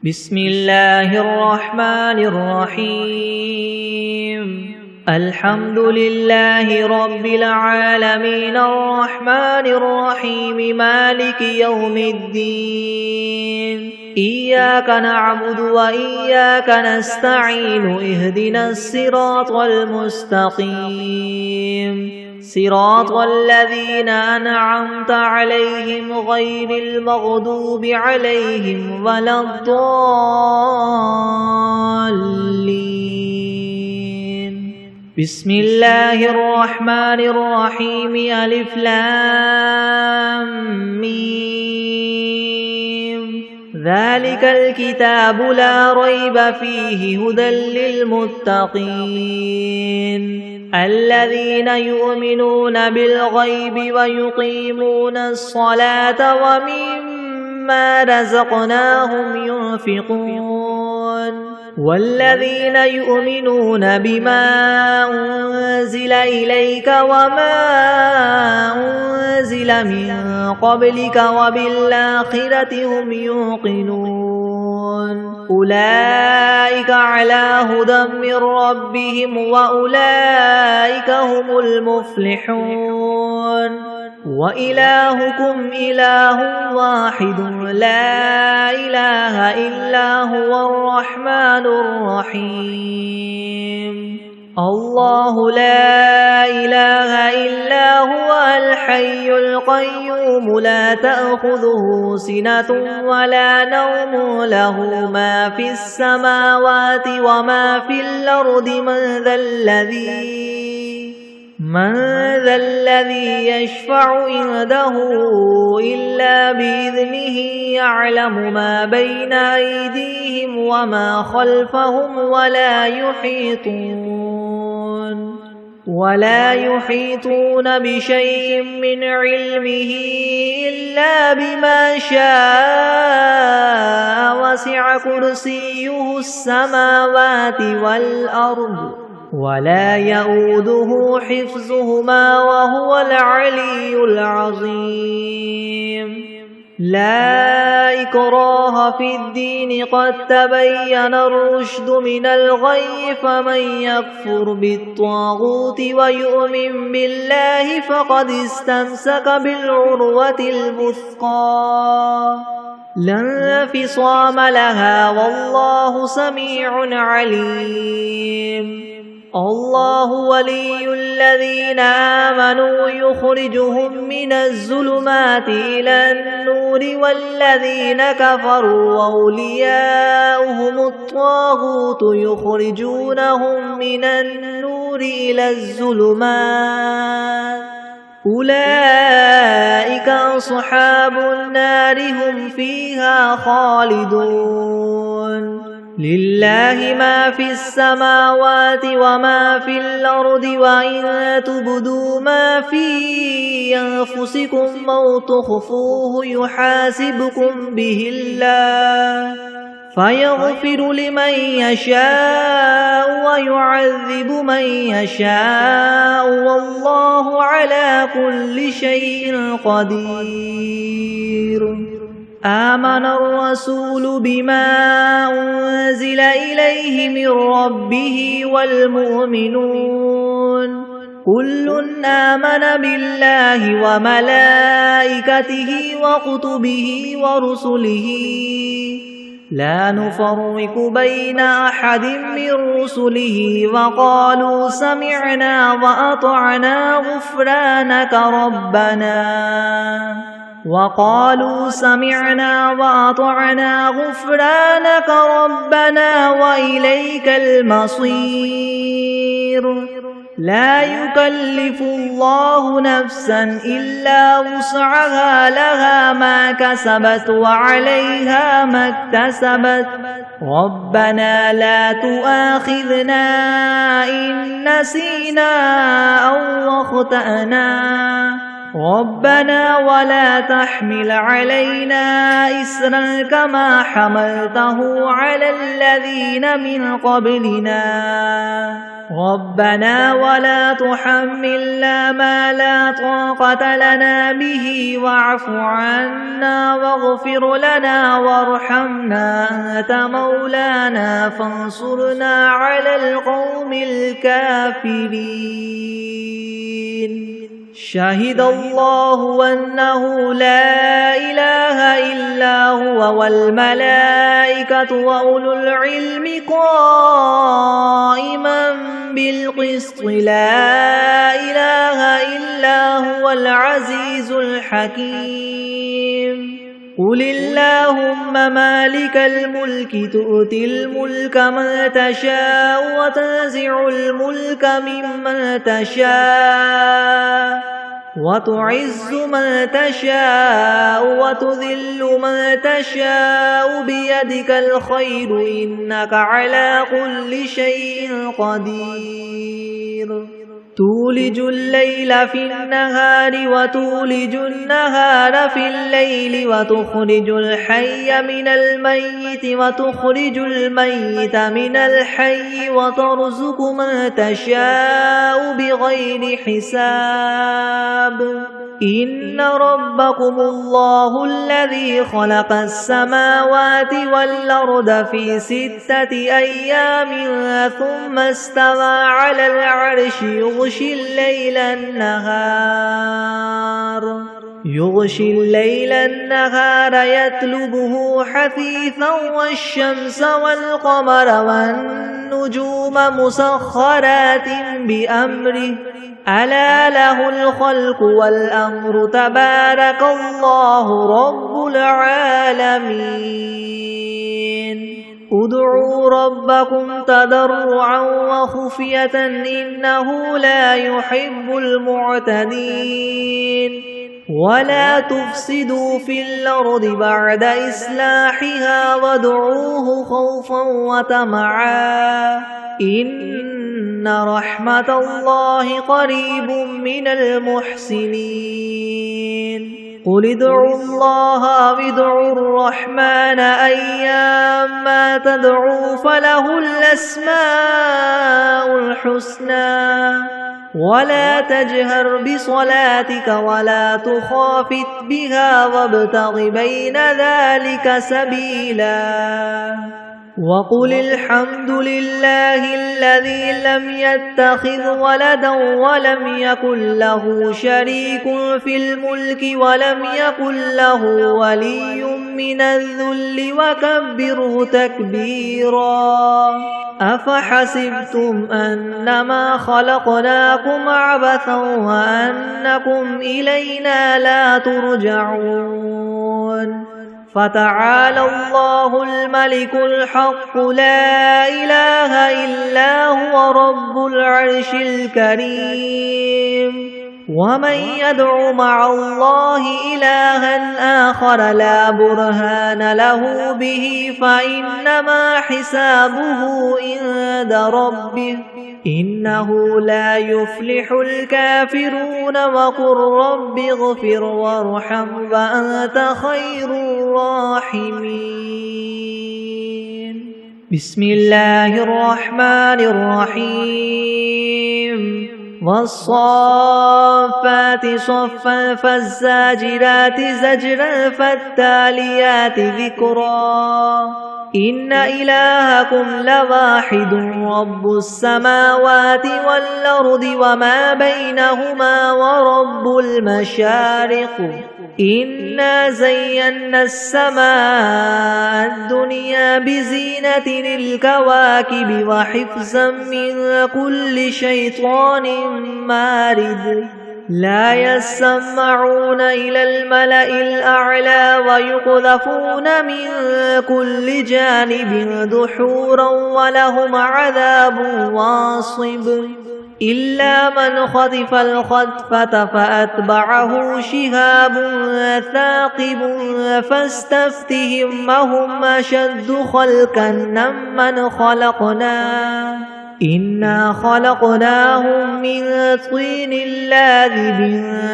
بسم الله الرحمن الرحيم الحمد لله رب العالمين الرحمن الرحيم مالك يوم الدين إياك نعبد وإياك نستعين اهدنا الصراط المستقيم صراط الذين أنعمت عليهم غير المغضوب عليهم ولا الضالين بسم الله الرحمن الرحيم ألف لام ميم ذلك الكتاب لا ريب فيه هدى للمتقين الذين يؤمنون بالغيب ويقيمون الصلاة ومما رزقناهم ينفقون والذين يؤمنون بما أنزل إليك وما أنزل من قبلك وبالآخرة هم يوقنون أولئك على هدى من ربهم وأولئك هم المفلحون وإلهكم إله واحد لا إله إلا هو الرحمن الرحيم الله لا إله إلا هو الحي القيوم لا تأخذه سنة ولا نوم له ما في السماوات وما في الأرض من ذا الذي يشفع عنده إلا بإذنه يعلم ما بين أيديهم وما خلفهم ولا يحيطون بشيء من علمه إلا بما شاء وسع كرسيه السماوات والأرض ولا يؤوده حفظهما وهو العلي العظيم لا إكراه في الدين قد تبين الرشد من الغي فمن يكفر بالطاغوت ويؤمن بالله فقد استمسك بالعروة الوثقى لا انفصام لها والله سميع عليم الله ولي الذين آمنوا يخرجهم من الظلمات إلى النور والذين كفروا أولياؤهم الطاغوت يخرجونهم من النور إلى الظلمات أولئك أصحاب النار هم فيها خالدون لله ما في السماوات وما في الأرض وإن تبدوا ما في أنفسكم أو تخفوه يحاسبكم به الله فيغفر لمن يشاء ويعذب من يشاء والله على كل شيء قدير آمن الرسول بما أنزل إليه من ربه والمؤمنون كل آمن بالله وملائكته وكتبه ورسله لا نفرق بين أحد من رسله وقالوا سمعنا وأطعنا غفرانك ربنا وإليك المصير لا يكلف الله نفسا إلا وسعها لها ما كسبت وعليها ما اكتسبت ربنا لا تؤاخذنا إن نسينا أو أخطأنا ربنا ولا تحمل علينا إسرا كما حملته على الذين من قبلنا ربنا ولا تحملنا ما لا طاقة لنا به واعف عنا واغفر لنا وارحمنا أنت مولانا فانصرنا على القوم الكافرين شهد الله أنه لا إله إلا هو والملائكة وأولو العلم قائما بالقسط لا إله إلا هو العزيز الحكيم قل اللهم مالك الملك تؤتي الملك من تشاء وتنزع الملك ممن تشاء وتعز من تشاء وتذل من تشاء بيدك الخير إنك على كل شيء قدير تولج الليل في النهار وتولج النهار في الليل وتخرج الحي من الميت وتخرج الميت من الحي وترزق من تشاء بغير حساب إن ربكم الله الذي خلق السماوات والأرض في 6 أيام ثم استوى على العرش يغشي الليل النهار يطلبه حثيثا والشمس والقمر والنجوم مسخرات بأمره ألا له الخلق والأمر تبارك الله رب العالمين ادعوا ربكم تضرعا وخفية إنه لا يحب المعتدين ولا تفسدوا في الأرض بعد إصلاحها وادعوه خوفا وطمعا إن رحمة الله قريب من المحسنين قل ادعوا الله أو ادعوا الرحمن أيما تدعوا فله الأسماء الحسنى ولا تجهر بصلاتك ولا تخافت بها وابتغ بين ذلك سبيلا وقل الحمد لله الذي لم يتخذ ولدا ولم يكن له شريك في الملك ولم يكن له ولي من الذل وكبره تكبيرا أفحسبتم أنما خلقناكم عبثا وأنكم إلينا لا ترجعون فتعالى الله الملك الحق لا إله إلا هو رب العرش الكريم ومن يدع مع الله إلها آخر لا برهان له به فإنما حسابه عند ربه إنه لا يفلح الكافرون وقل رب اغفر وارحم وأنت خير الراحمين بسم الله الرحمن الرحيم والصافات صفا فالزاجرات زجرا فالتاليات ذكرا إن إلهكم لواحد رب السماوات والأرض وما بينهما ورب المشارق إنا زينا السماء الدنيا بزينة الكواكب وحفظا من كل شيطان مارد لا يسمعون إلى الملأ الأعلى ويقذفون من كل جانب دحورا ولهم عذاب واصب إلا من خطف الخطفة فأتبعه شهاب ثاقب فاستفتهم هم أشد خلقا ممن خلقنا إنا خلقناهم من طين لاذب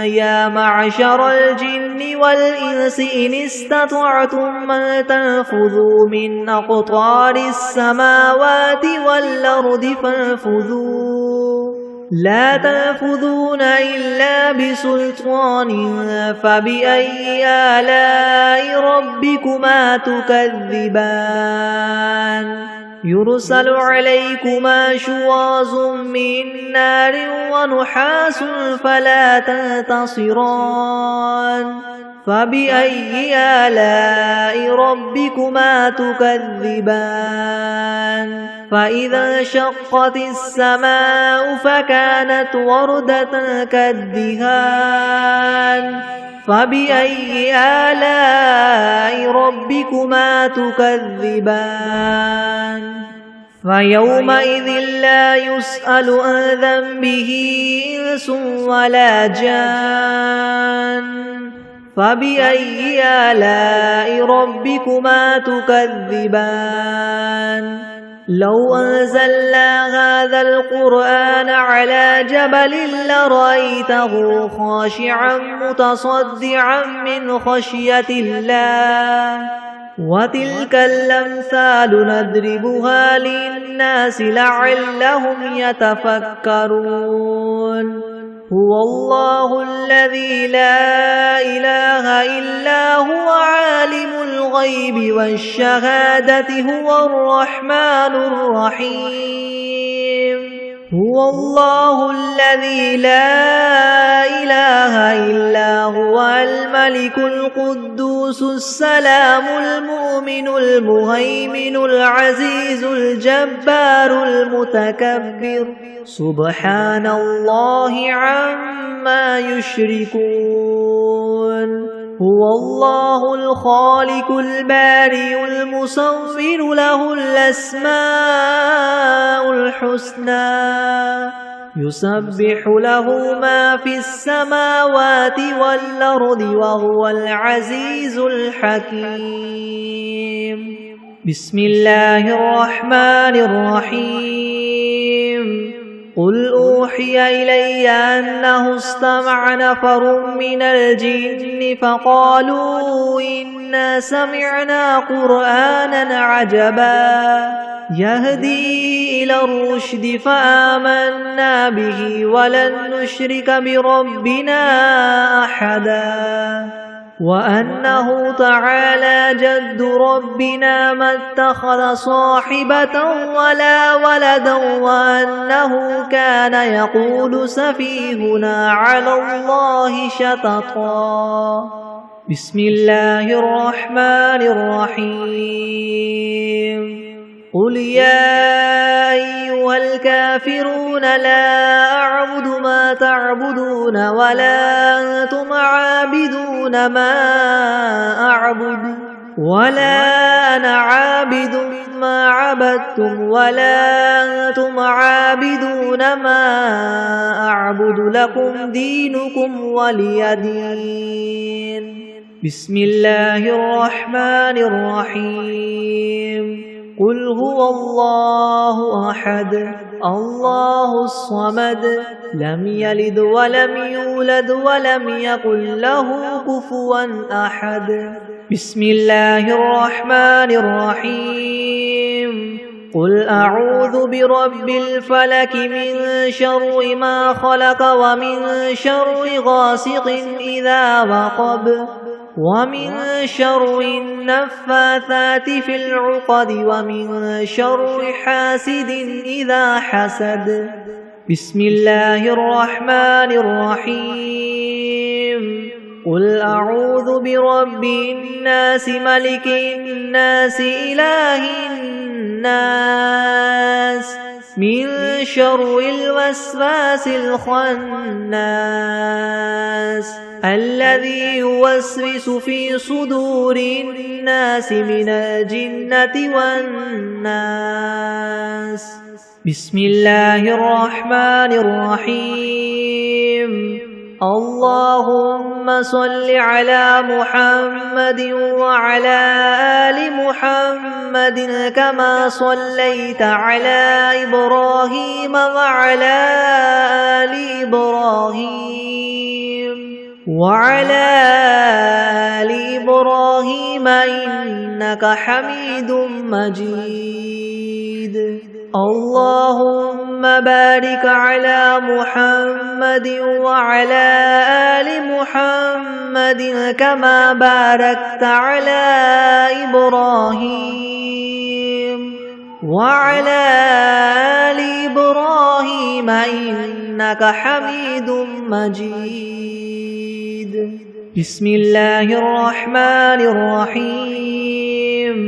يا معشر الجن والإنس إن استطعتم أن تنفذوا من أقطار السماوات والأرض فانفذوا لا تنفذون إلا بسلطان فبأي آلاء ربكما تكذبان يرسل عليكما شواظ من نار ونحاس فلا تنتصران فبأي آلاء ربكما تكذبان فإذا انشقت السماء فكانت وردة كالدهان فبأي آلاء ربكما تكذبان فيومئذ لا يسأل عن ذنبه إنس ولا جان فبأي آلاء ربكما تكذبان لو أنزلنا هذا القرآن على جبل لرأيته خاشعا متصدعا من خشية الله وتلك الأمثال نضربها للناس لعلهم يتفكرون هو الله الذي لا إله إلا هو عالم الغيب والشهادة هو الرحمن الرحيم هو الله الذي لا إله إلا هو الملك القدوس السلام المؤمن المهيمن العزيز الجبار المتكبر سبحان الله عما يشركون هو الله الخالق البارئ المصور له الأسماء الحسنى يسبح له ما في السماوات والأرض وهو العزيز الحكيم بسم الله الرحمن الرحيم قل أوحي إلي أنه استمع نفر من الجن فقالوا إنا سمعنا قرآنا عجبا يهدي إلى الرشد فآمنا به ولن نشرك بربنا أحدا وأنه تعالى جد ربنا ما اتخذ صاحبة ولا ولدا وأنه كان يقول سفيهنا على الله شططا بسم الله الرحمن الرحيم قل يا أيها الكافرون لا أعبد ما تعبدون ولا أنتم عابدون ما أعبد ولا أنا عابد ما عبدتم ولا أنتم عابدون ما أعبد لكم دينكم ولي دين بسم الله الرحمن الرحيم قل هو الله أحد الله الصمد لم يلد ولم يولد ولم يكن له كفوا أحد بسم الله الرحمن الرحيم قل أعوذ برب الفلك من شر ما خلق ومن شر غاسق إذا وقب ومن شر النفاثات في العقد ومن شر حاسد إذا حسد بسم الله الرحمن الرحيم قل أعوذ برب الناس ملك الناس إله الناس من شر الوسواس الخناس الذي يوسوس في صدور الناس من الجنة والناس بسم الله الرحمن الرحيم اللهم صل على محمد وعلى آل محمد كما صليت على إبراهيم وعلى آل إبراهيم إنك حميد مجيد. اللهم بارك على محمد وعلى آل محمد كما باركت على إبراهيم وعلى آل إبراهيم إنك حميد مجيد. بسم الله الرحمن الرحيم.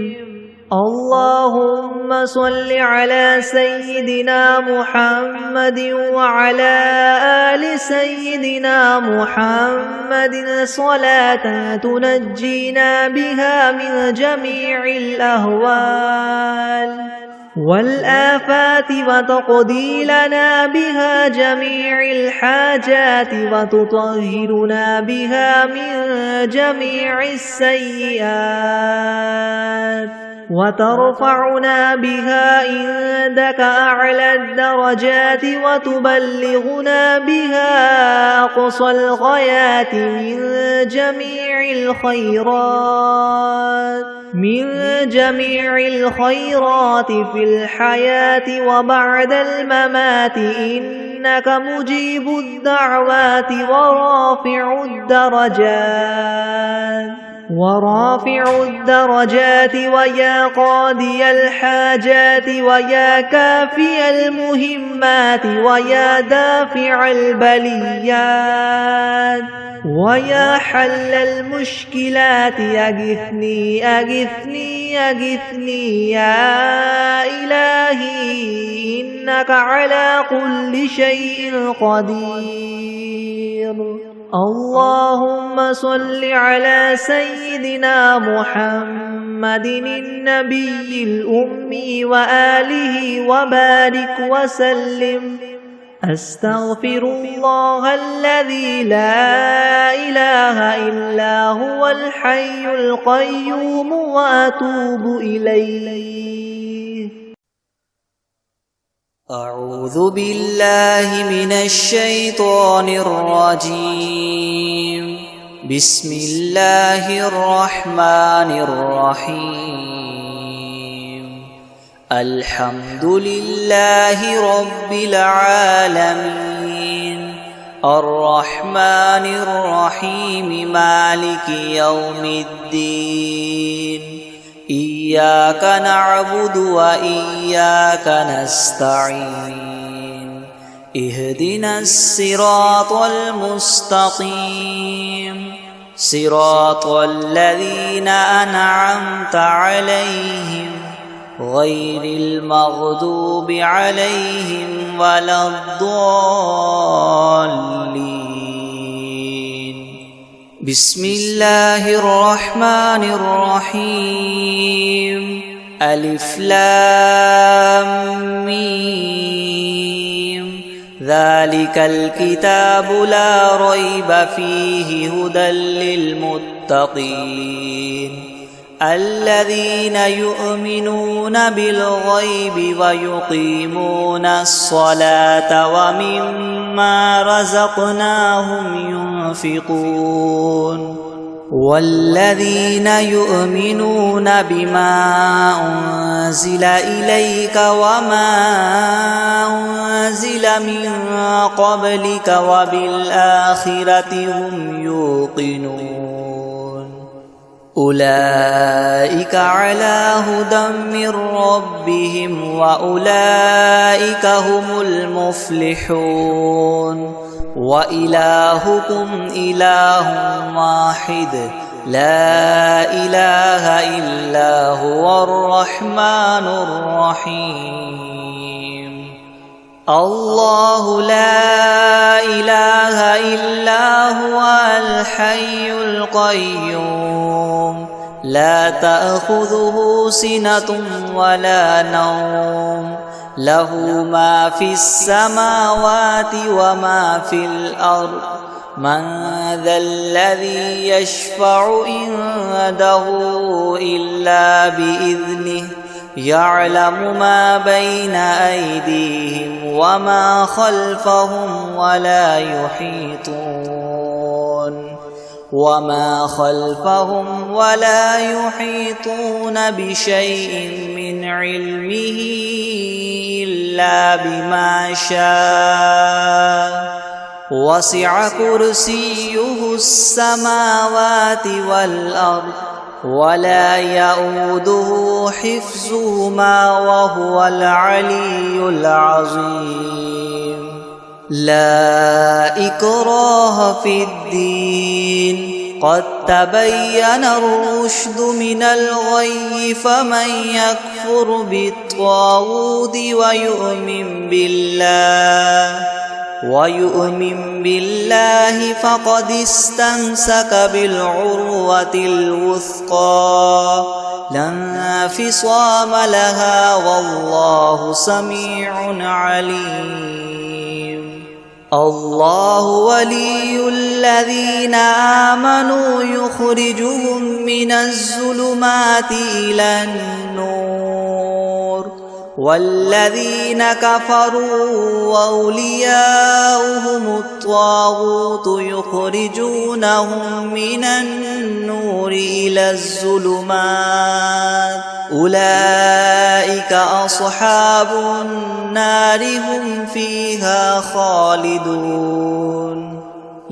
اللهم صل على سيدنا محمد وعلى آل سيدنا محمد صلاة تنجينا بها من جميع الأهوال والآفات وتقضي لنا بها جميع الحاجات وتطهرنا بها من جميع السيئات وترفعنا بها عندك أعلى الدرجات وتبلغنا بها أقصى الغايات من جميع الخيرات في الحياة وبعد الممات إنك مجيب الدعوات ورافع الدرجات ويا قاضي الحاجات ويا كافي المهمات ويا دافع البليات ويا حل المشكلات أغثني أغثني أغثني يا إلهي إنك على كل شيء قدير. اللهم صل على سيدنا محمد النبي الأمي وآله وبارك وسلم. أستغفر الله الذي لا إله إلا هو الحي القيوم وأتوب إليه. أعوذ بالله من الشيطان الرجيم. بسم الله الرحمن الرحيم. الحمد لله رب العالمين الرحمن الرحيم مالك يوم الدين. إياك نعبد وإياك نستعين. اهدنا الصراط المستقيم صراط الذين أنعمت عليهم غير المغضوب عليهم ولا الضالين. بسم الله الرحمن الرحيم. ألف لام ميم. ذلك الكتاب لا ريب فيه هدى للمتقين الذين يؤمنون بالغيب ويقيمون الصلاة ومما رزقناهم ينفقون والذين يؤمنون بما أنزل إليك وما أنزل من قبلك وبالآخرة هم يوقنون. أولئك على هدى من ربهم وأولئك هم المفلحون. وإلهكم إله واحد لا إله إلا هو الرحمن الرحيم. الله لا إله إلا هو الحي القيوم لا تأخذه سنة ولا نوم له ما في السماوات وما في الأرض من ذا الذي يشفع عنده إلا بإذنه يعلم ما بين أيديهم وما خلفهم ولا يحيطون بشيء من علمه إلا بما شاء وسع كرسيه السماوات والأرض ولا يؤوده حفظهما وهو العلي العظيم لا إكراه في الدين قد تبين الرشد من الغي فمن يكفر بالطاغوت ويؤمن بالله فقد استمسك بالعروة الوثقى لا انفصام لها والله سميع عليم الله ولي الذين آمنوا يخرجهم من الظلمات إلى النور والذين كفروا أولياؤهم الطاغوت يخرجونهم من النور إلى الظلمات أولئك أصحاب النار هم فيها خالدون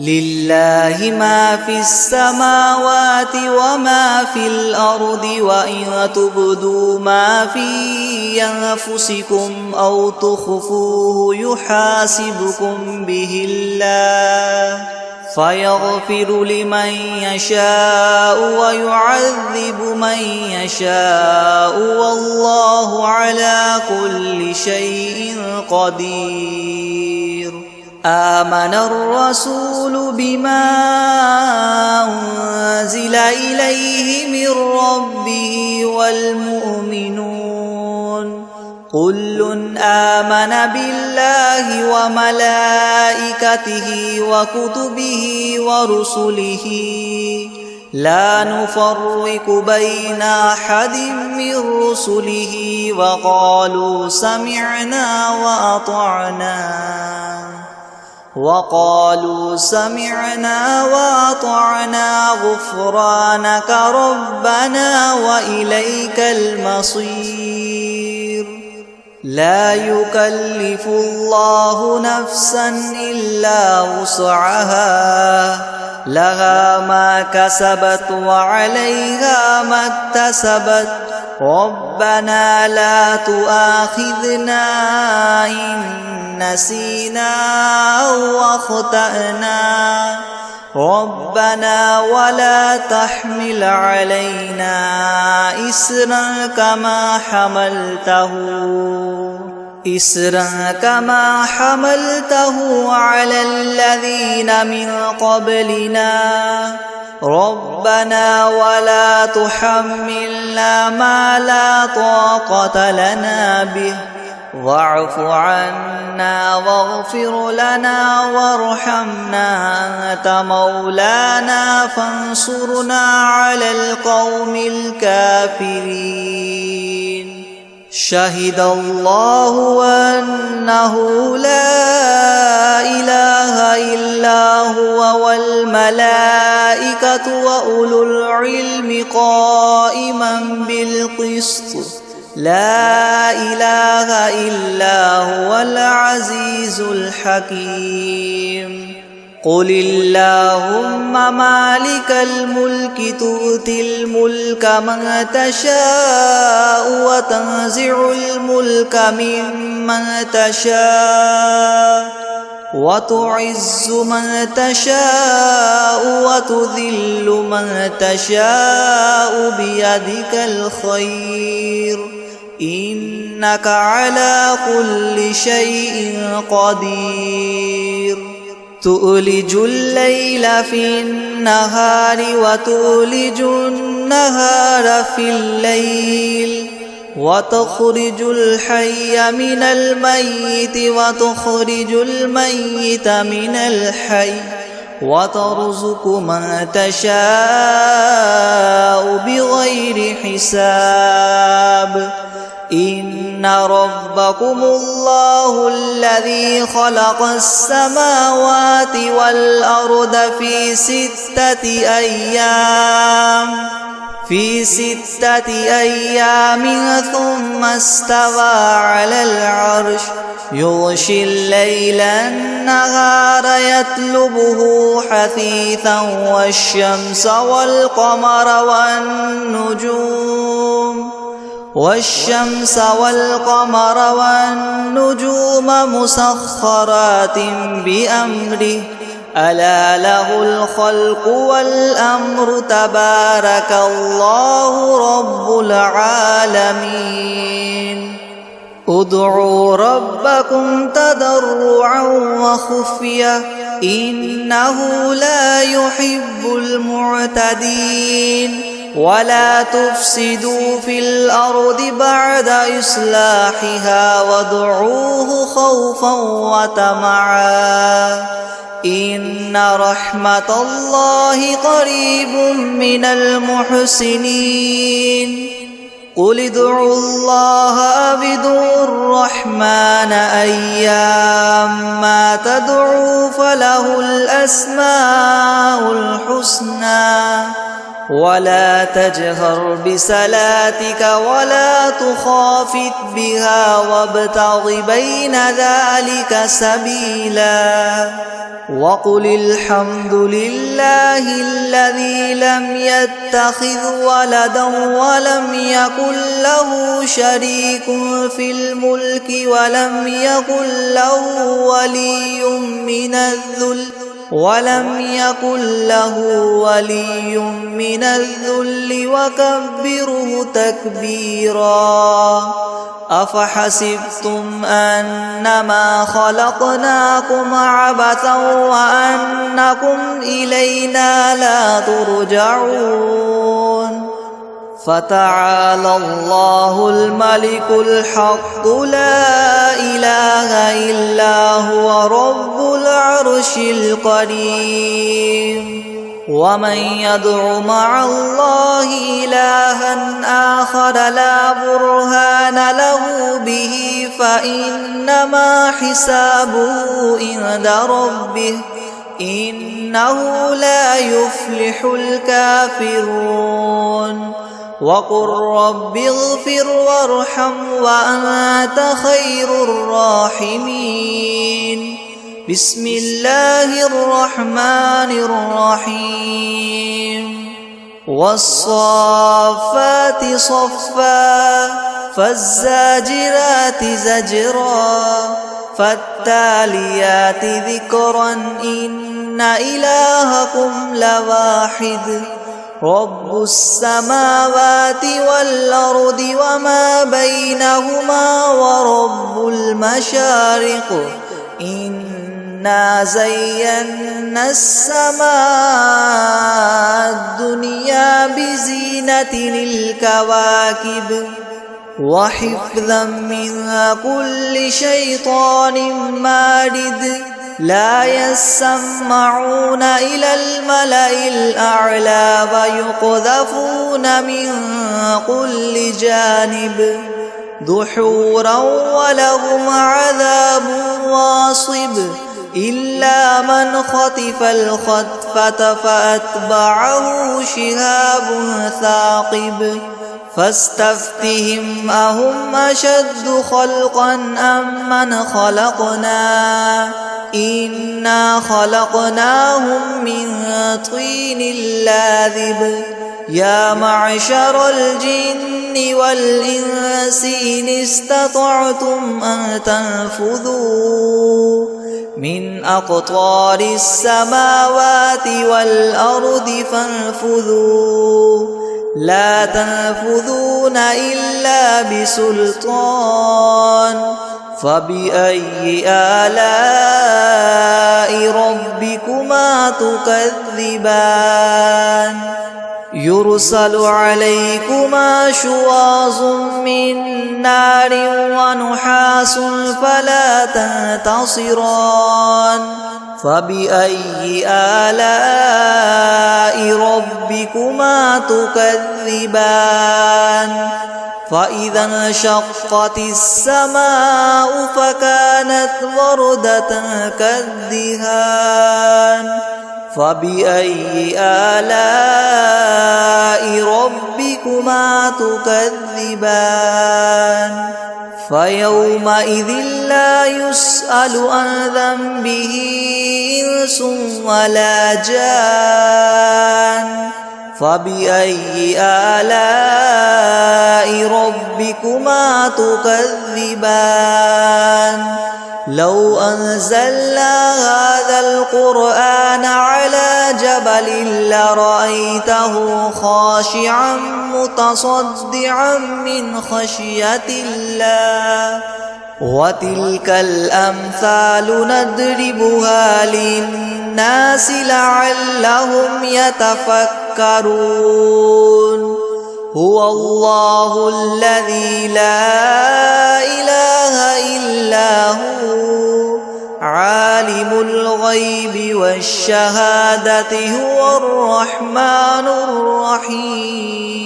لله ما في السماوات وما في الأرض وإن تبدوا ما في أنفسكم أو تخفوه يحاسبكم به الله فيغفر لمن يشاء ويعذب من يشاء والله على كل شيء قدير آمن الرسول بما أنزل إليه من ربه والمؤمنون كل آمن بالله وملائكته وكتبه ورسله لا نفرق بين أحد من رسله وقالوا سمعنا وأطعنا غفرانك ربنا وإليك المصير لا يكلف الله نفسا إلا وسعها لها ما كسبت وعليها ما اكتسبت ربنا لا تؤاخذنا إن نسينا أو أخطأنا ربنا ولا تحمل علينا إصرا كما حملته على الذين من قبلنا ربنا ولا تحملنا ما لا طاقة لنا به واعف عنا واغفر لنا وارحمنا أنت مولانا فانصرنا على القوم الكافرين شهد الله أنه لا إله إلا هو والملائكة وأولو العلم قائما بالقسط لا إله إلا هو العزيز الحكيم قل اللهم مالك الملك تؤتي الملك من تشاء وتنزع الملك ممن تشاء وتعز من تشاء وتذل من تشاء بيدك الخير إنك على كل شيء قدير تؤلج الليل في النهار وتولج النهار النهار في الليل وتخرج الحي من الميت وتخرج الميت من الحي وترزق من تشاء بغير حساب إن ربكم الله الذي خلق السماوات والأرض في 6 أيام ثم استوى على العرش يغشي الليل النهار يطلبه حثيثا والشمس والقمر والنجوم مسخرات بأمره ألا له الخلق والأمر تبارك الله رب العالمين ادعوا ربكم تضرعا وخفية إنه لا يحب المعتدين ولا تفسدوا في الأرض بعد إصلاحها وادعوه خوفا وطمعا إن رحمة الله قريب من المحسنين قل ادعوا الله أو ادعوا الرحمن أيما تدعوا فله الأسماء الحسنى ولا تجهر بصلاتك ولا تخافت بها وابتغ بين ذلك سبيلا وقل الحمد لله الذي لم يتخذ ولدا ولم يكن له شريك في الملك ولم يكن له ولي من الذل وكبره تكبيرا أفحسبتم أنما خلقناكم عبثا وأنكم إلينا لا ترجعون فتعالى الله الملك الحق لا إله إلا هو رب العرش الكريم ومن يدع مع الله إلها آخر لا برهان له به فإنما حسابه عند ربه إنه لا يفلح الكافرون وقل رب اغفر وارحم وأنت خير الراحمين بسم الله الرحمن الرحيم والصافات صفا فالزاجرات زجرا فالتاليات ذكرا إن إلهكم لواحد رب السماوات والأرض وما بينهما ورب المشارق إنا زينا السماء الدنيا بزينة الكواكب وحفظا من كل شيطان مارد لا يسمعون إلى الملأ الأعلى ويقذفون من كل جانب دحورا ولهم عذاب واصب إلا من خطف الخطفة فأتبعه شهاب ثاقب فاستفتهم أهم أشد خلقا أم من خلقنا إنا خلقناهم من طين لاذب يا معشر الجن والإنس إن استطعتم أن تنفذوا من أقطار السماوات والأرض فانفذوا لا تنفذون إلا بسلطان فبأي آلاء ربكما تكذبان يرسل عليكما شواظ من نار ونحاس فلا تنتصران فبأي آلاء ربكما تكذبان فإذا انشقت السماء فكانت وردة كالدهان فبأي آلاء ربكما تكذبان فيومئذ لا يسأل عن ذنبه إنس ولا جان فبأي آلاء ربكما تكذبان لو أنزلنا هذا القرآن على جبل لرأيته خاشعا متصدعا من خشية الله وتلك الأمثال نضربها للناس لعلهم يتفكرون هو الله الذي لا إله إلا هو عالم الغيب والشهادة هو الرحمن الرحيم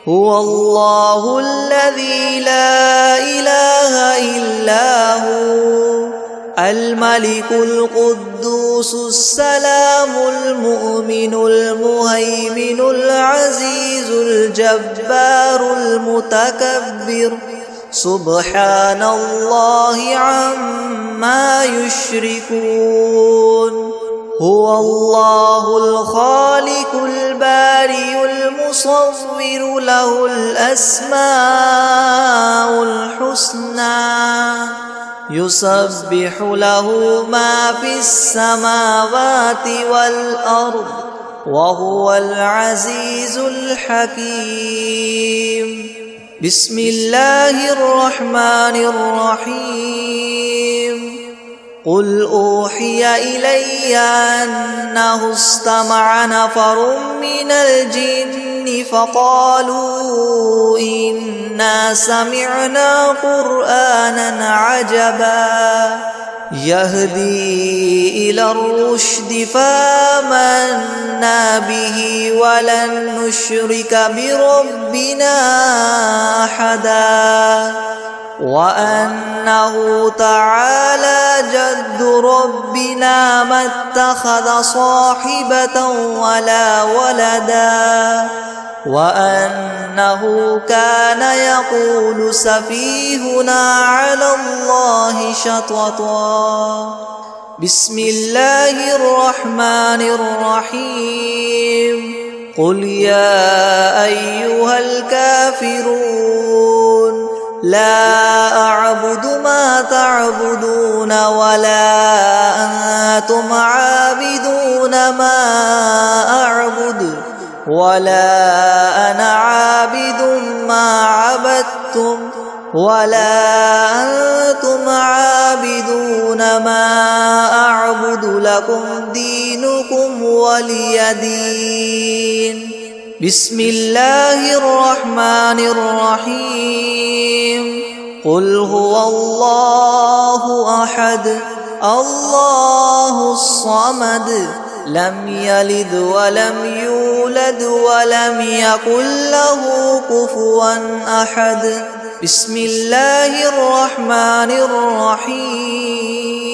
هو الله الذي لا إله إلا هو الملك القدوس السلام المؤمن المهيمن العزيز الجبار المتكبر سبحان الله عما يشركون هو الله الخالق البارئ المصور له الأسماء الحسنى يسبح له ما في السماوات والأرض وهو العزيز الحكيم بسم الله الرحمن الرحيم قل أوحي إلي أنه استمع نفر من الجن فقالوا إنا سمعنا قرآنا عجبا يهدي إلى الرشد فآمنا به ولن نشرك بربنا أحدا وأنه تعالى جد ربنا ما اتخذ صاحبة ولا ولدا وأنه كان يقول سفيهنا على الله شططا بسم الله الرحمن الرحيم قل يا أيها الكافرون لا أعبد ما تعبدون ولا أنتم عابدون ما أعبد ولا أنا عابد ما عبدتم ولا أنتم عابدون ما أعبد لكم دينكم ولي دين بسم الله الرحمن الرحيم قل هو الله أحد الله الصمد لم يلد ولم يولد ولم يكن له كفوا أحد بسم الله الرحمن الرحيم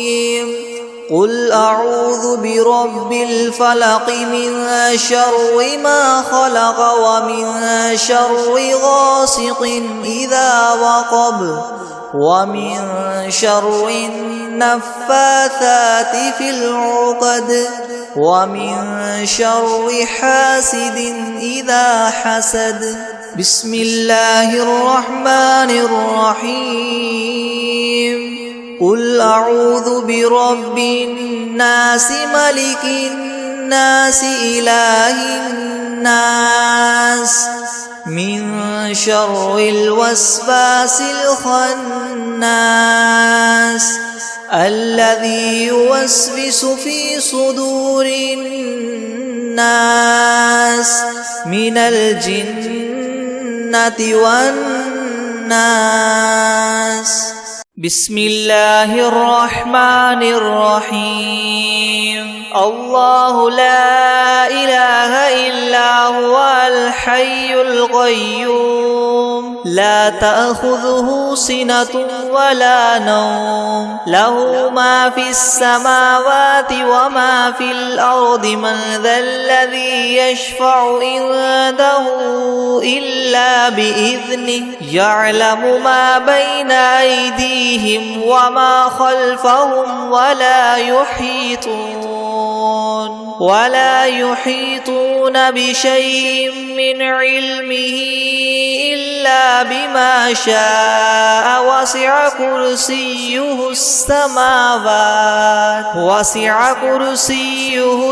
قل أعوذ برب الفلق من شر ما خلق ومن شر غاسق إذا وقب ومن شر النفاثات في العقد ومن شر حاسد إذا حسد بسم الله الرحمن الرحيم قل أعوذ برب الناس ملك الناس إله الناس من شر الوسواس الخناس الذي يوسوس في صدور الناس من الجنة والناس. بسم الله الرحمن الرحيم. الله لا إله إلا هو الحي القيوم لا تأخذه سنة ولا نوم له ما في السماوات وما في الأرض من ذا الذي يشفع عنده إلا بإذنه يعلم ما بين أيديهم وما خلفهم ولا يحيطون بشيء من علمه إلا بما شاء وسع كرسيه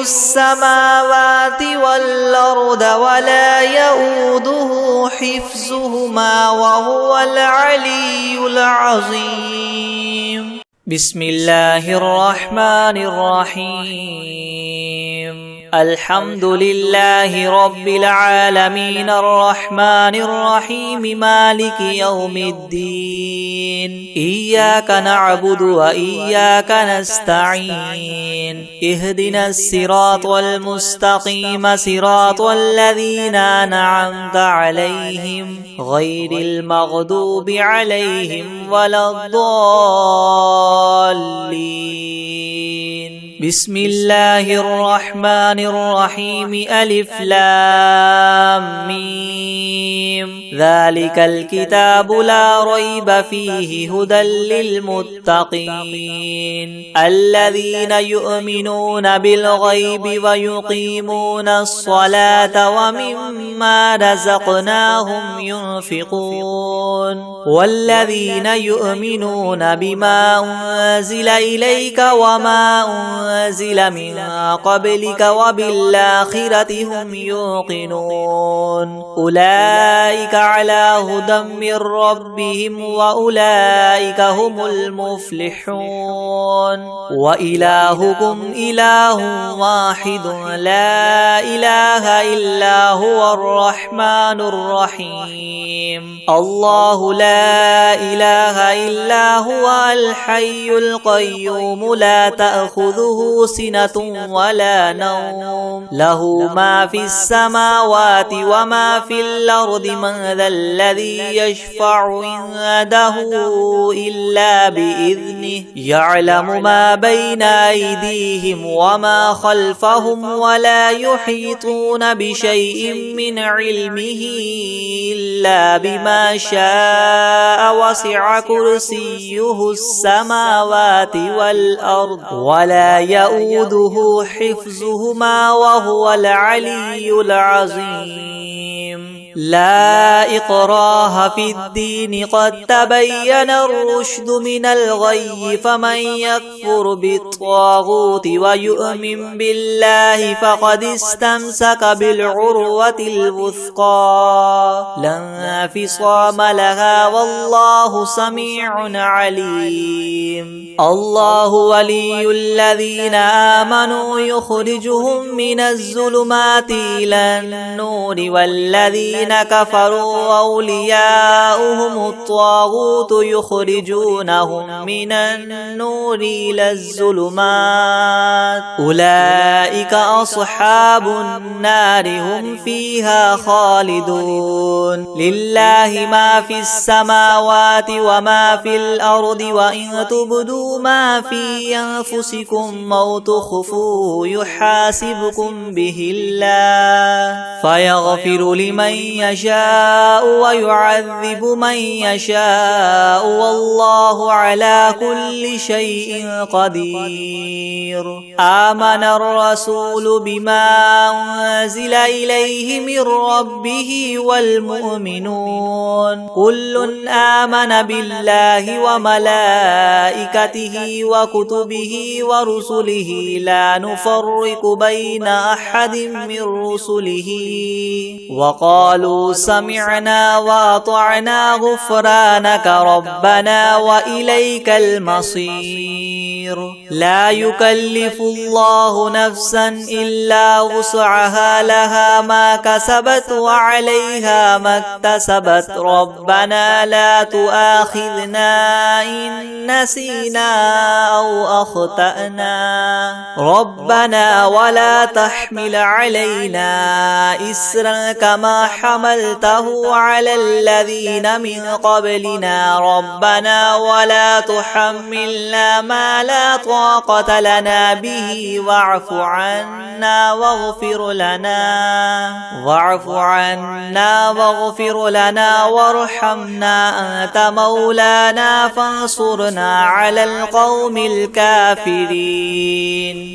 السماوات والأرض ولا يؤوده حفظهما وهو العلي العظيم. بسم الله الرحمن الرحيم. الحمد لله رب العالمين الرحمن الرحيم مالك يوم الدين إياك نعبد وإياك نستعين اهدنا الصراط المستقيم صراط الذين أنعمت عليهم غير المغضوب عليهم ولا الضالين. بسم الله الرحمن الرحيم. ألف لام ميم ذلك الكتاب لا ريب فيه هدى للمتقين الذين يؤمنون بالغيب ويقيمون الصلاة ومما رزقناهم ينفقون والذين يؤمنون بما أنزل إليك وما أنزل من قبلك وبالآخرة هم يوقنون أولئك على هدى من ربهم وأولئك هم المفلحون. وإلهكم إله واحد لا إله إلا هو الرحمن الرحيم. الله لا إله إلا هو الحي القيوم لا تأخذه سنة ولا نوم له ما في السماوات وما في الأرض من ذا الذي يشفع عنده إلا بإذنه يعلم ما بين أيديهم وما خلفهم ولا يحيطون بشيء من علمه إلا بما شاء وسع كرسيه السماوات والأرض ولا يؤوده حفظهما وهو العلي العظيم. لا إكراه في الدين قد تبين الرشد من الغي فمن يكفر بالطاغوت ويؤمن بالله فقد استمسك بالعروة الوثقى لا انفصام لها والله سميع عليم. الله ولي الذين آمنوا يخرجهم من الظلمات إلى النور والذين كفروا أولياؤهم الطاغوت يخرجونهم من النور إلى الظلمات أولئك أصحاب النار هم فيها خالدون. لله ما في السماوات وما في الأرض وإن تبدوا ما في أنفسكم أو تخفوه يحاسبكم به الله فيغفر لمن يشاء ويعذب من يشاء والله على كل شيء قدير. آمن الرسول بما أنزل إليه من ربه والمؤمنون كل آمن بالله وملائكته وكتبه ورسله لا نفرق بين أحد من رسله وقال قالوا سمعنا وأطعنا غفرانك ربنا وإليك المصير لا يكلف الله نفسا إلا وسعها لها ما كسبت وعليها ما اكتسبت ربنا لا تؤاخذنا إن نسينا أو أخطأنا ربنا ولا تحمل علينا إسرا كما حملته على الذين من قبلنا ربنا ولا تحملنا ما لا طاقة لنا به واعف عنا واغفر لنا وارحمنا أنت مولانا فانصرنا على القوم الكافرين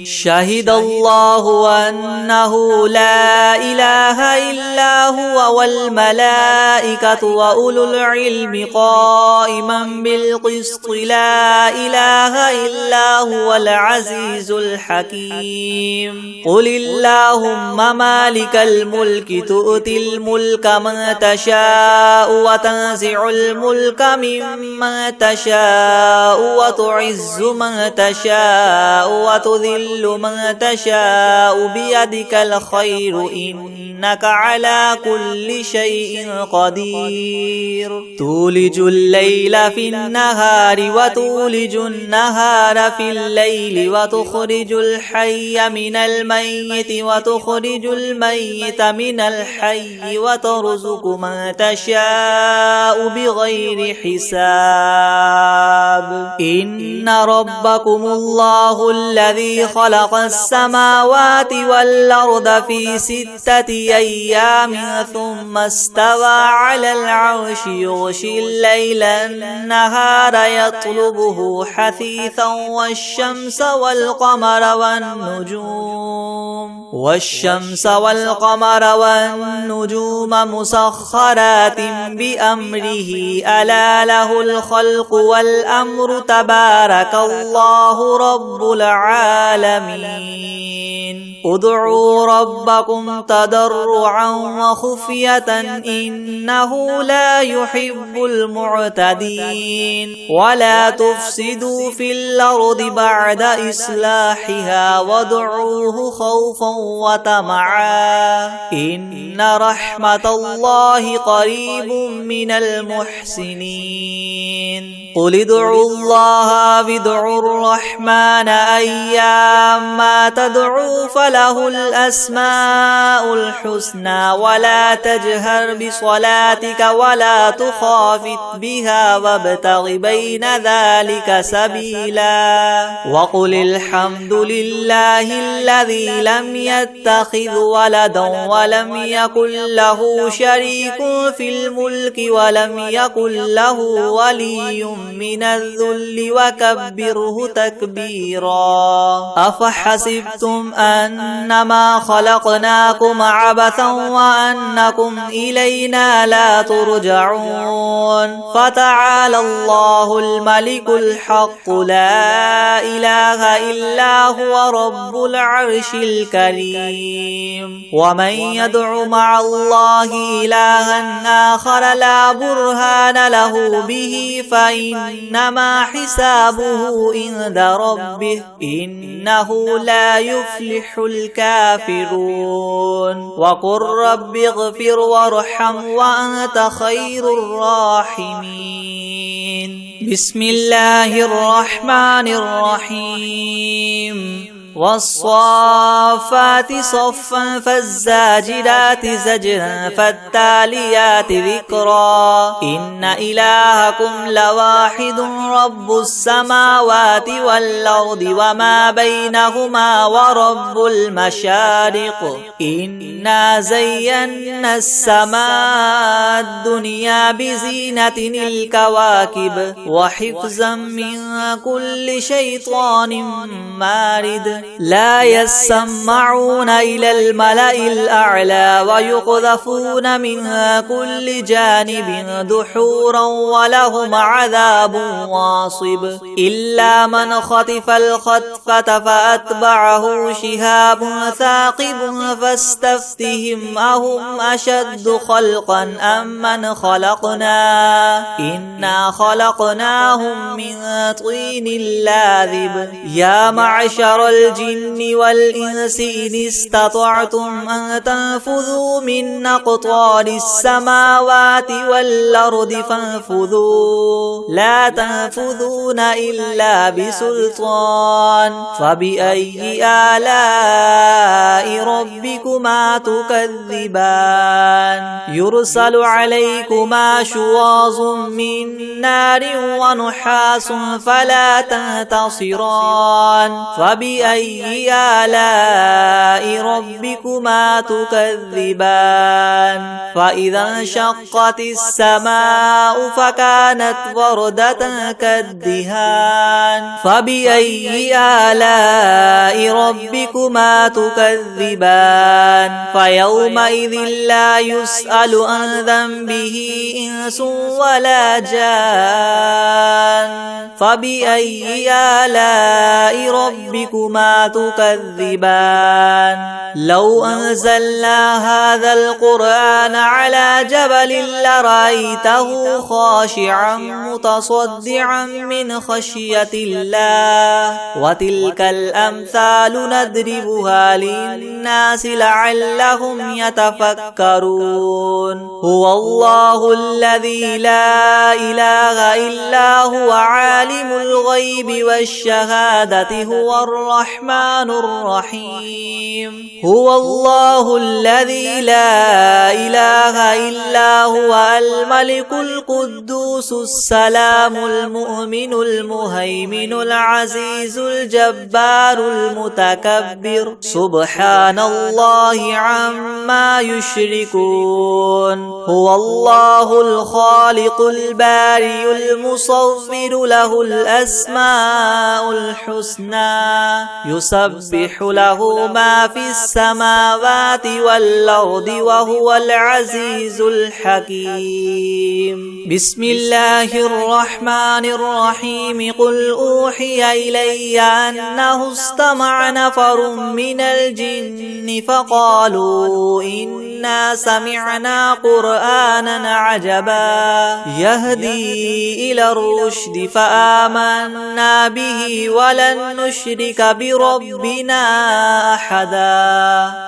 شهد الله أنه لا إله إلا هو والملائكة وأولو العلم قائما بالقسط لا إله إلا هو العزيز الحكيم قل اللهم مالك الملك تؤتي الملك من تشاء وتنزع الملك ممن تشاء وتعز من تشاء وتذل من تشاء بيدك الخير إنك على كل شيء قدير تولج الليل في النهار وتولج النهار في الليل وتخرج الحي من الميت وتخرج الميت من الحي وترزق من تشاء بغير حساب إن ربكم الله الذي خلق السماوات والأرض في 6 أيام ثم استوى على العرش يغشي الليل النهار يطلبه حثيثا والشمس والقمر والنجوم مسخرات بأمره ألا له الخلق والأمر تبارك الله رب العالمين ادعوا ربكم تضرعا وخفية إنه لا يحب المعتدين ولا تفسدوا في الأرض بعد إصلاحها وادعوه خوفا وطمعا إن رحمة الله قريب من المحسنين قل ادعوا الله وادعوا الرحمن أيما تدعوا فله الأسماء الحسنى ولا تجهر بصلاتك ولا تخافت بها وابتغ بين ذلك سبيلا وقل الحمد لله الذي لم يتخذ ولدا ولم يكن له شريك في الملك ولم يكن له ولي من الذل وكبره تكبيرا أفحسبتم أنما خلقناكم عبثا وأنكم إلينا لا ترجعون فتعالى الله الملك الحق لا إله إلا هو رب العرش الكريم ومن يدع مع الله إلها آخر لا برهان له به فإنما حسابه عند ربه إنه لا يفلح الكافرون وقل رب اغفر وارحم وأنت خير الراحمين بسم الله الرحمن الرحيم والصافات صفا فالزاجرات زجرا فالتاليات ذكرا إن إلهكم لواحد رب السماوات والأرض وما بينهما ورب المشارق إنا زينا السماء الدنيا بزينة الكواكب وحفظا من كل شيطان مارد لا يسمعون إلى الملأ الأعلى ويقذفون من كل جانب دحورا ولهم عذاب واصب إلا من خطف الخطفة فأتبعه شهاب ثاقب فاستفتهم أهم أشد خلقا أم من خلقنا إنا خلقناهم من طين لاذب يا معشر الجن والإنس إن استطعتم أن تنفذوا من أقطار السماوات والأرض فانفذوا لا تنفذون إلا بسلطان فبأي آلاء ربكما تكذبان يرسل عليكما شواظ من نار ونحاس فلا تنتصران فبأي آلاء ربكما تكذبان فإذا انشقت السماء فكانت وردة كالدهان فبأي آلاء ربكما تكذبان فيومئذ لا يسأل عن ذنبه إنس ولا جان فبأي آلاء ربكما تكذبان لو أنزلنا هذا القرآن على جبل لرأيته خاشعا متصدعا من خشية الله وتلك الأمثال نضربها للناس لعلهم يتفكرون هو الله الذي لا إله إلا هو عالم الغيب والشهادة هو الرحمن الرحيم هو الله الذي لا إله إلا هو الملك القدوس السلام المؤمن المهيمن العزيز الجبار المتكبر سبحان الله عما يشركون هو الله الخالق البارئ المصور له الأسماء الحسنى يسبح له ما في السماوات والأرض وهو العزيز الحكيم بسم الله الرحمن الرحيم قل أوحي إلي أنه استمع نفر من الجن فقالوا إنا سمعنا قرآنا عجبا يهدي إلى الرشد فآمنا به ولن نشرك بربنا أحدا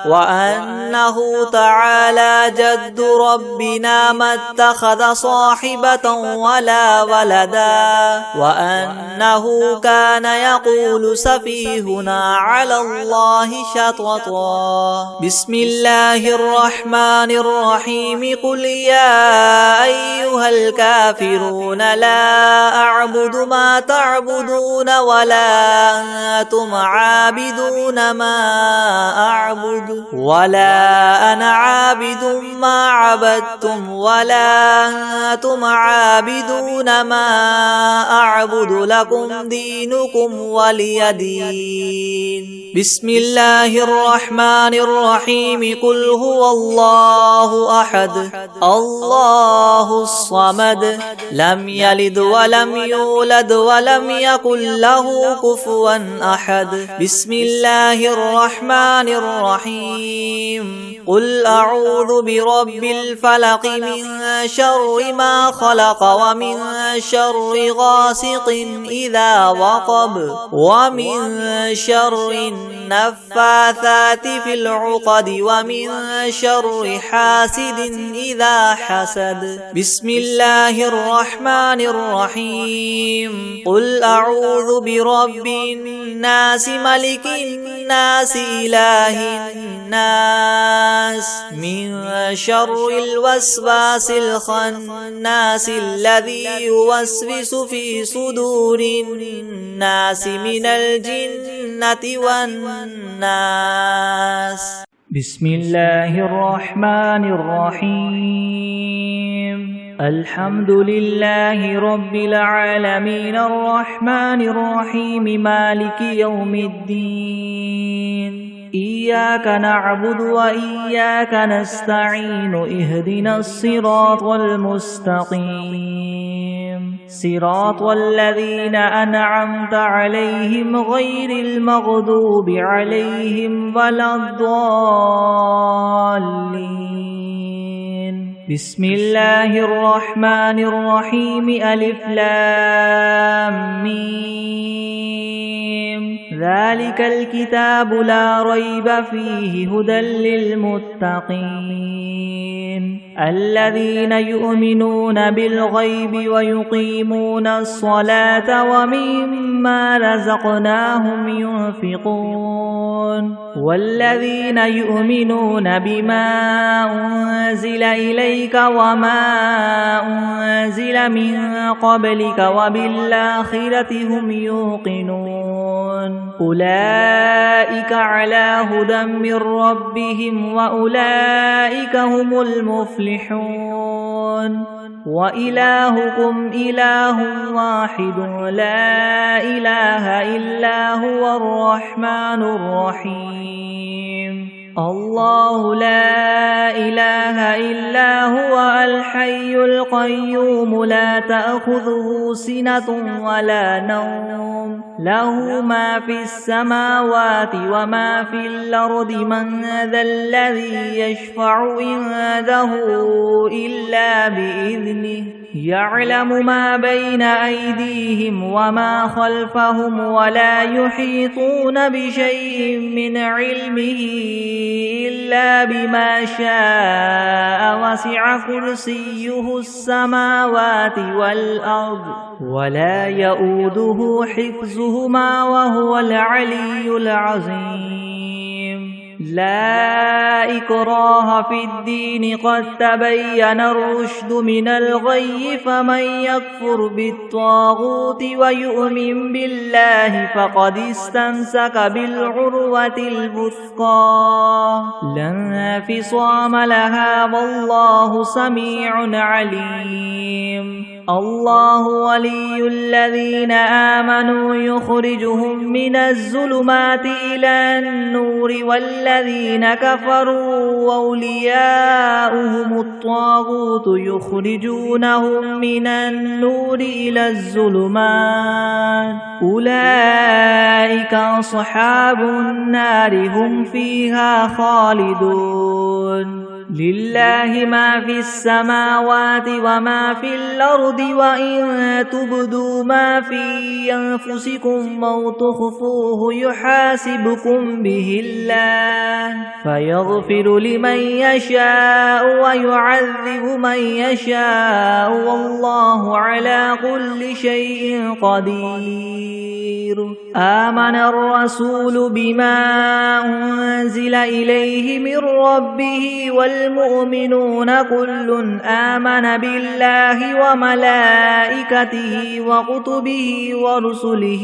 وأنه تعالى جد ربنا ما اتخذ صاحبة ولا ولدا وأنه كان يقول سفيهنا على الله شططا بسم الله الرحمن الرحيم قل يا أيها الكافرون لا أعبد ما تعبدون ولا أنتم عابدون ما أعبد ولا أنا عابد ما عبدتم ولا أنتم عابدون ما أعبد لكم دينكم ولي دين بسم الله الرحمن الرحيم قل هو الله أحد الله الصمد لم يلد ولم يولد ولم يكن له كفوا أحد بسم الله الرحمن الرحيم قل أعوذ برب الفلق من شر ما خلق ومن شر غاسق إذا وقب ومن شر النفاثات في العقد ومن شر حاسد إذا حسد بسم الله الرحمن الرحيم قل أعوذ برب الناس ملك الناس إله الناس من شر الوسواس الخناس الذي يوسوس في صدور الناس من الجنة والناس بسم الله الرحمن الرحيم الحمد لله رب العالمين الرحمن الرحيم مالك يوم الدين إياك نعبد وإياك نستعين اهدنا الصراط المستقيم صراط الذين أنعمت عليهم غير المغضوب عليهم ولا الضالين بسم الله الرحمن الرحيم ألف لام ميم ذلك الكتاب لا ريب فيه هدى للمتقين الذين يؤمنون بالغيب ويقيمون الصلاة ومما رزقناهم ينفقون والذين يؤمنون بما أنزل إليك وما أنزل من قبلك وبالآخرة هم يوقنون أولئك على هدى من ربهم وأولئك هم المفلحون وإلهكم إله واحد لا إله إلا هو الرحمن الرحيم الله لا إله إلا هو الحي القيوم لا تأخذه سنة ولا نوم له ما في السماوات وما في الأرض من ذا الذي يشفع عنده إلا بإذنه يعلم ما بين أيديهم وما خلفهم ولا يحيطون بشيء من علمه إلا بما شاء وسع كرسيه السماوات والأرض ولا يؤوده حفظهما وهو العلي العظيم لا إكراه في الدين قد تبين الرشد من الغي فمن يكفر بالطاغوت ويؤمن بالله فقد استمسك بالعروة الوثقى لا انفصام لها والله سميع عليم الله ولي الذين آمنوا يخرجهم من الظلمات إلى النور والذين كفروا أولياؤهم الطاغوت يخرجونهم من النور إلى الظلمات أولئك أصحاب النار هم فيها خالدون لله ما في السماوات وما في الأرض وإن تبدوا ما في أنفسكم أو تخفوه يحاسبكم به الله فيغفر لمن يشاء ويعذب من يشاء والله على كل شيء قدير آمن الرسول بما أنزل إليه من ربه والمؤمنون كل آمن بالله وملائكته وكتبه ورسله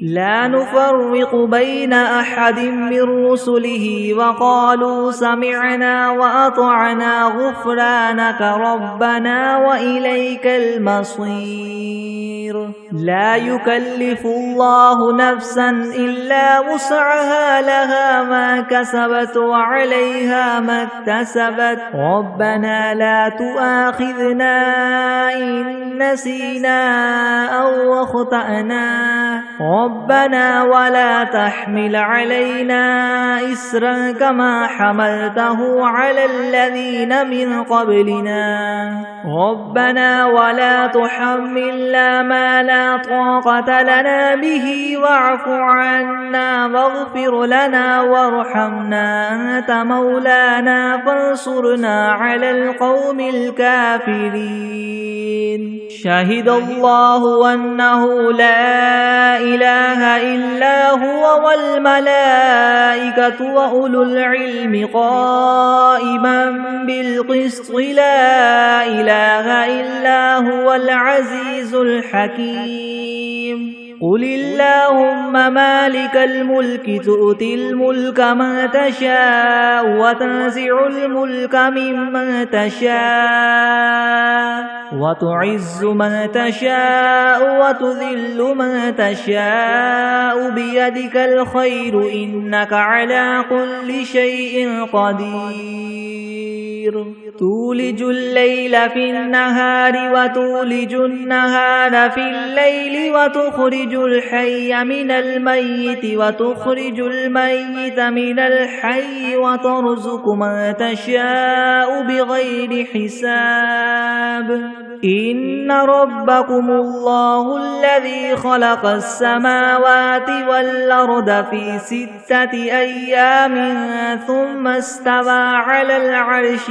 لا نفرق بين أحد من رسله وقالوا سمعنا وأطعنا غفرانك ربنا وإليك المصير لا يكلف الله نفسا إلا وسعها لها ما كسبت وعليها ما اكتسبت ربنا لا تؤاخذنا إن نسينا أو أخطأنا ربنا ولا تحمل علينا إسرا كما حملته على الذين من قبلنا ربنا ولا تحملنا ما لا طاقة لنا به واعف عنا واغفر لنا وارحمنا أنت مولانا فانصرنا على القوم الكافرين شهد الله أنه لا إله إلا هو والملائكة وأولو العلم قائما بالقسط لا إله إلا هو العزيز الحكيم قل اللهم مالك الملك تؤتي الملك من تشاء وتنزع الملك ممن تشاء وتعز من تشاء وتذل من تشاء بيدك الخير إنك على كل شيء قدير تولج الليل في النهار وتولج النهار في الليل وتخرج الحي من الميت وتخرج الميت من الحي وترزق من تشاء بغير حساب إن ربكم الله الذي خلق السماوات والأرض في 6 أيام ثم استوى على العرش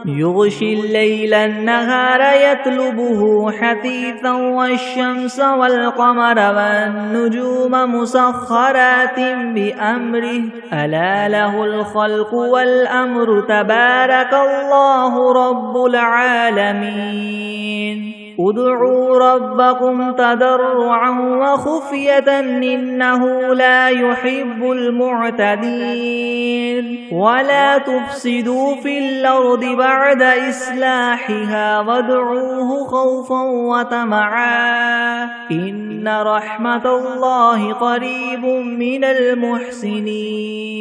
يغشي الليل النهار يطلبه حثيثا والشمس والقمر والنجوم مسخرات بأمره ألا له الخلق والأمر تبارك الله رب العالمين ادعوا ربكم تضرعا وخفية إنه لا يحب المعتدين ولا تفسدوا في الأرض بعد إصلاحها وادعوه خوفا وطمعا إن رحمة الله قريب من المحسنين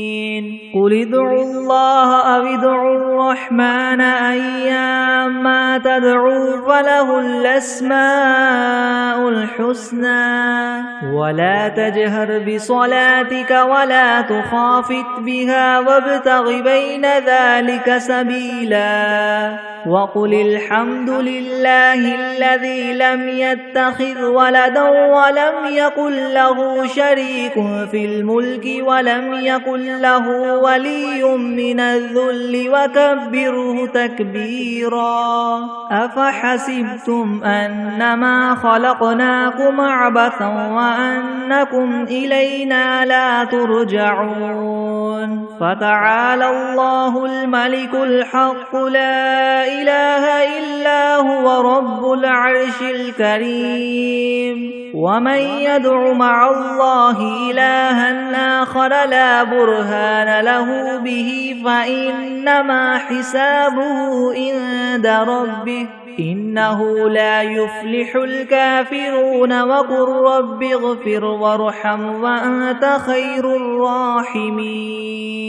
قل ادعوا الله أو ادعوا الرحمن أيما تدعوا فله الأسماء الحسنى ولا تجهر بصلاتك ولا تخافت بها وابتغ بين ذلك سبيلا وقل الحمد لله الذي لم يتخذ ولدا ولم يكن له شريك في الملك ولم يكن له ولي من الذل وكبره تكبيرا أفحسبتم أنما خلقناكم عبثا وأنكم إلينا لا ترجعون فتعالى الله الملك الحق لا إله إلا هو رب العرش الكريم ومن يدع مع الله إلها آخر لا برهان له به فإنما حسابه عند ربه إنه لا يفلح الكافرون وقل رب اغفر وارحم وأنت خير الراحمين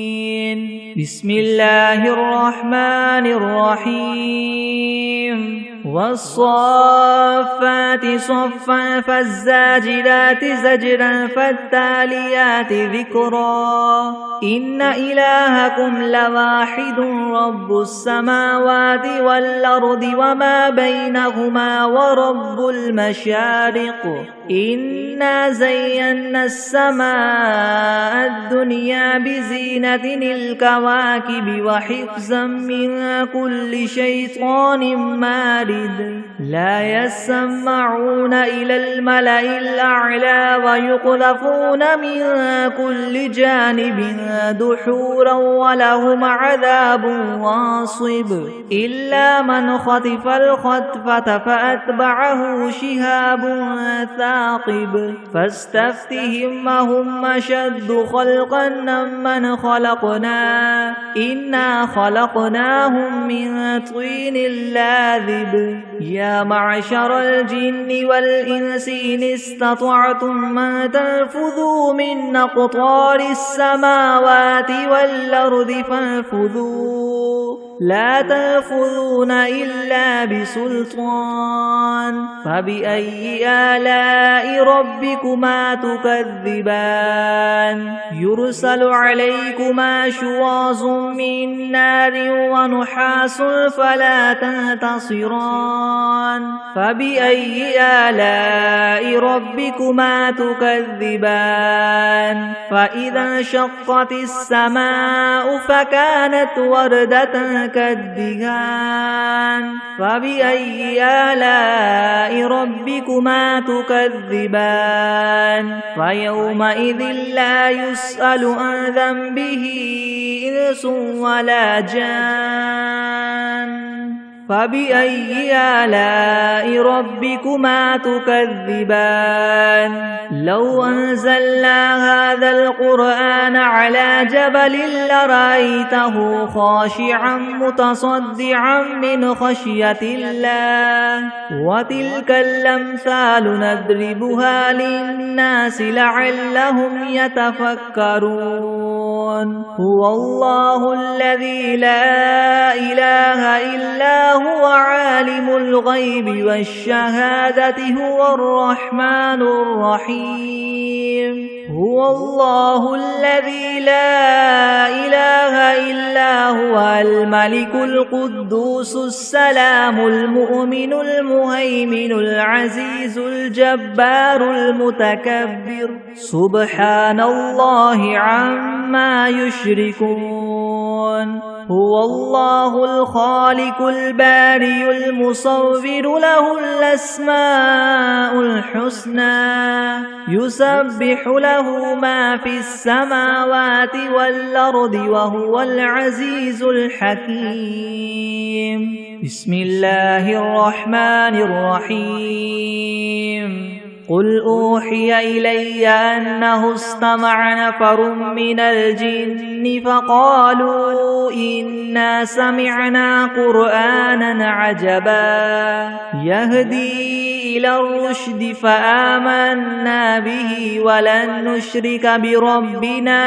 بسم الله الرحمن الرحيم والصافات صفا فالزاجرات زجرا فالتاليات ذكرا إن إلهكم لواحد رب السماوات والأرض وما بينهما ورب المشارق إنا زينا السماء الدنيا بزينة الكواكب وحفظا من كل شيطان مارد لا يسمعون إلى الملأ الأعلى ويقذفون من كل جانب دحورا ولهم عذاب واصب إلا من خطف الخطفة فأتبعه شهاب ثاقب فاستفتهم أهم أشد خلقا ممن خلقنا إنا خلقناهم من طين لاذب يا معشر الجن والإنس إن استطعتم أن تنفذوا من أقطار السماوات والأرض فانفذوا لا تنفذون إلا بسلطان فبأي آلاء ربكما تكذبان يرسل عليكما شواظ من نار ونحاس فلا تنتصران فبأي آلاء ربكما تكذبان فإذا انشقت السماء فكانت وردة كالدهان فبأي آلاء ربكما تكذبان فيومئذ لا يسأل عن ذنبه إنس ولا جان فبأي آلاء ربكما تكذبان لو أنزلنا هذا القرآن على جبل لرأيته خاشعا متصدعا من خشية الله وتلك الأمثال نضربها للناس لعلهم يتفكرون هو الله الذي لا إله إلا هو عالم الغيب والشهادة هو الرحمن الرحيم هو الله الذي لا إله إلا هو الملك القدوس السلام المؤمن المهيمن العزيز الجبار المتكبر سبحان الله عما يشركون هو الله الخالق البارئ المصور له الأسماء الحسنى يسبح له ما في السماوات والأرض وهو العزيز الحكيم بسم الله الرحمن الرحيم قل أوحي إلي أنه استمع نفر من الجن فقالوا إنا سمعنا قرآنا عجبا يهدي إلى الرشد فآمنا به ولن نشرك بربنا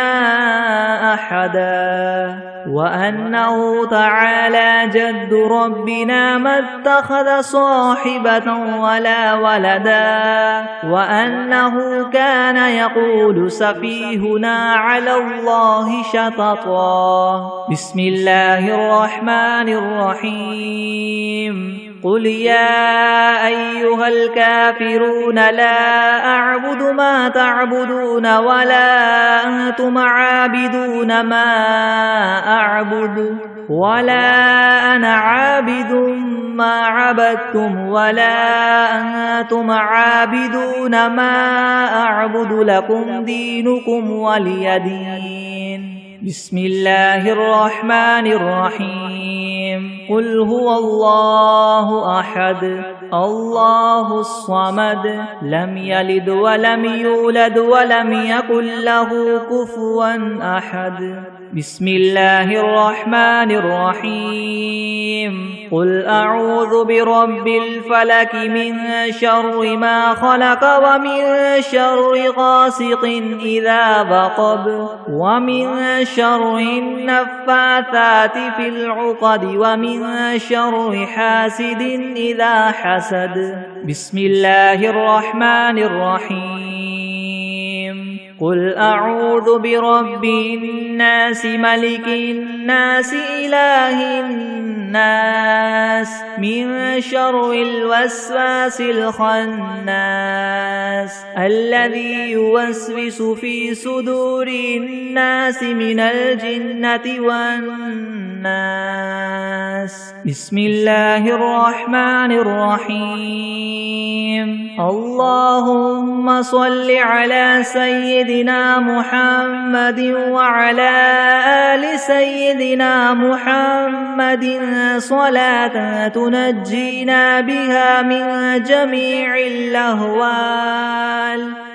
أحدا وأنه تعالى جد ربنا ما اتخذ صاحبة ولا ولدا وأنه كان يقول سفيهنا على الله شططا بسم الله الرحمن الرحيم قل يا أيها الكافرون لا أعبد ما تعبدون ولا أنتم عابدون ما أعبد ولا أنا عابد ما عبدتم ولا أنتم عابدون ما أعبد لكم دينكم ولي دين بسم الله الرحمن الرحيم قل هو الله أحد الله الصمد لم يلد ولم يولد ولم يكن له كفوا أحد بسم الله الرحمن الرحيم قل أعوذ برب الفلك من شر ما خلق ومن شر غاسق إذا وقب ومن شر النفاثات في العقد ومن شر حاسد إذا حسد بسم الله الرحمن الرحيم قل أعوذ برب الناس ملك الناس إله الناس من شر الوسواس الخناس الذي يوسوس في صدور الناس من الجنة والناس بسم الله الرحمن الرحيم اللهم صل على سيدنا محمد وعلى آل سيدنا محمد صلاة تنجينا بها من جميع الأهوال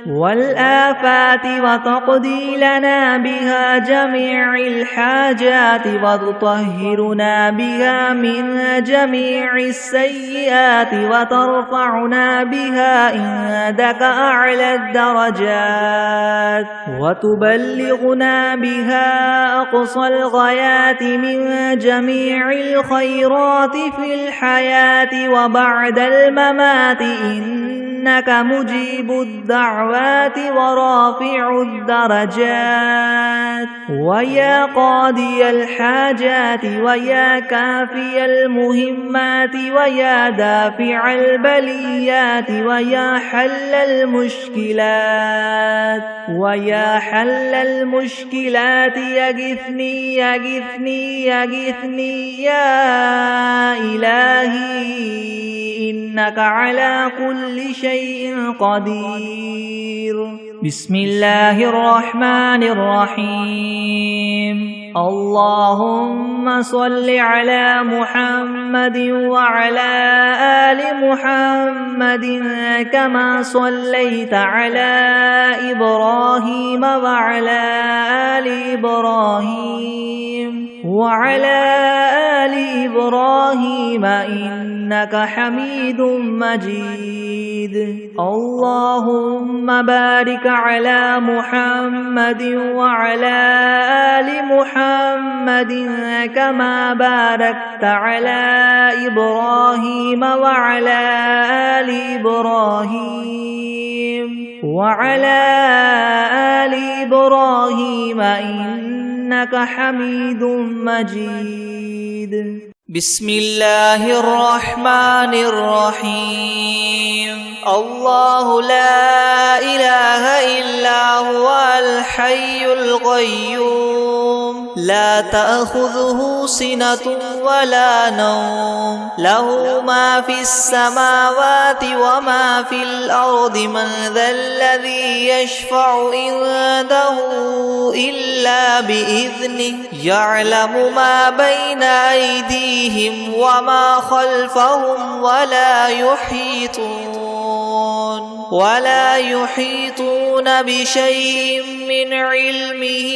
والآفات وتقضي لنا بها جميع الحاجات وتطهرنا بها من جميع السيئات وترفعنا بها عندك أعلى الدرجات وتبلغنا بها أقصى الغايات من جميع الخيرات في الحياة وبعد الممات إنك مجيب الدعوات ورافع الدرجات ويا قاضي الحاجات ويا كافي المهمات ويا دافع البليات ويا حل المشكلات ويا حل المشكلات يغثني يغثني يغثني يا إلهي إنك على كل شيء قدير بسم الله الرحمن الرحيم اللهم صل على محمد وعلى آل محمد كما صليت على إبراهيم وعلى آل إبراهيم وعلى آل إبراهيم إنك حميد مجيد اللهم بارك على محمد وعلى آل محمد كما باركت على إبراهيم وعلى آل إبراهيم وعلى آل إبراهيم إنك حميد مجيد بسم الله الرحمن الرحيم الله لا إله إلا هو الحي القيوم لا تأخذه سنة ولا نوم له ما في السماوات وما في الأرض من ذا الذي يشفع عنده إلا بإذنه يعلم ما بين أيديهم وما خلفهم ولا يحيطون بشيء من علمه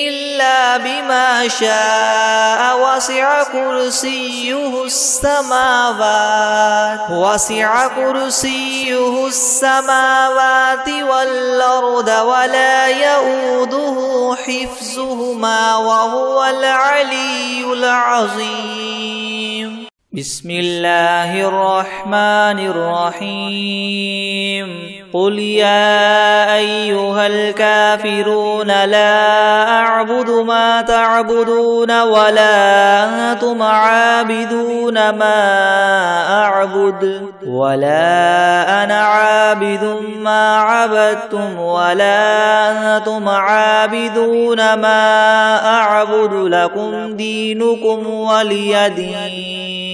إلا بما شاء وسع كرسيه السماوات والأرض ولا يؤوده حفظهما وهو العلي العظيم بسم الله الرحمن الرحيم قل يا أيها الكافرون لا أعبد ما تعبدون ولا أنتم عابدون ما أعبد ولا أنا عابد ما عبدتم ولا أنتم عابدون ما أعبد لكم دينكم ولي دين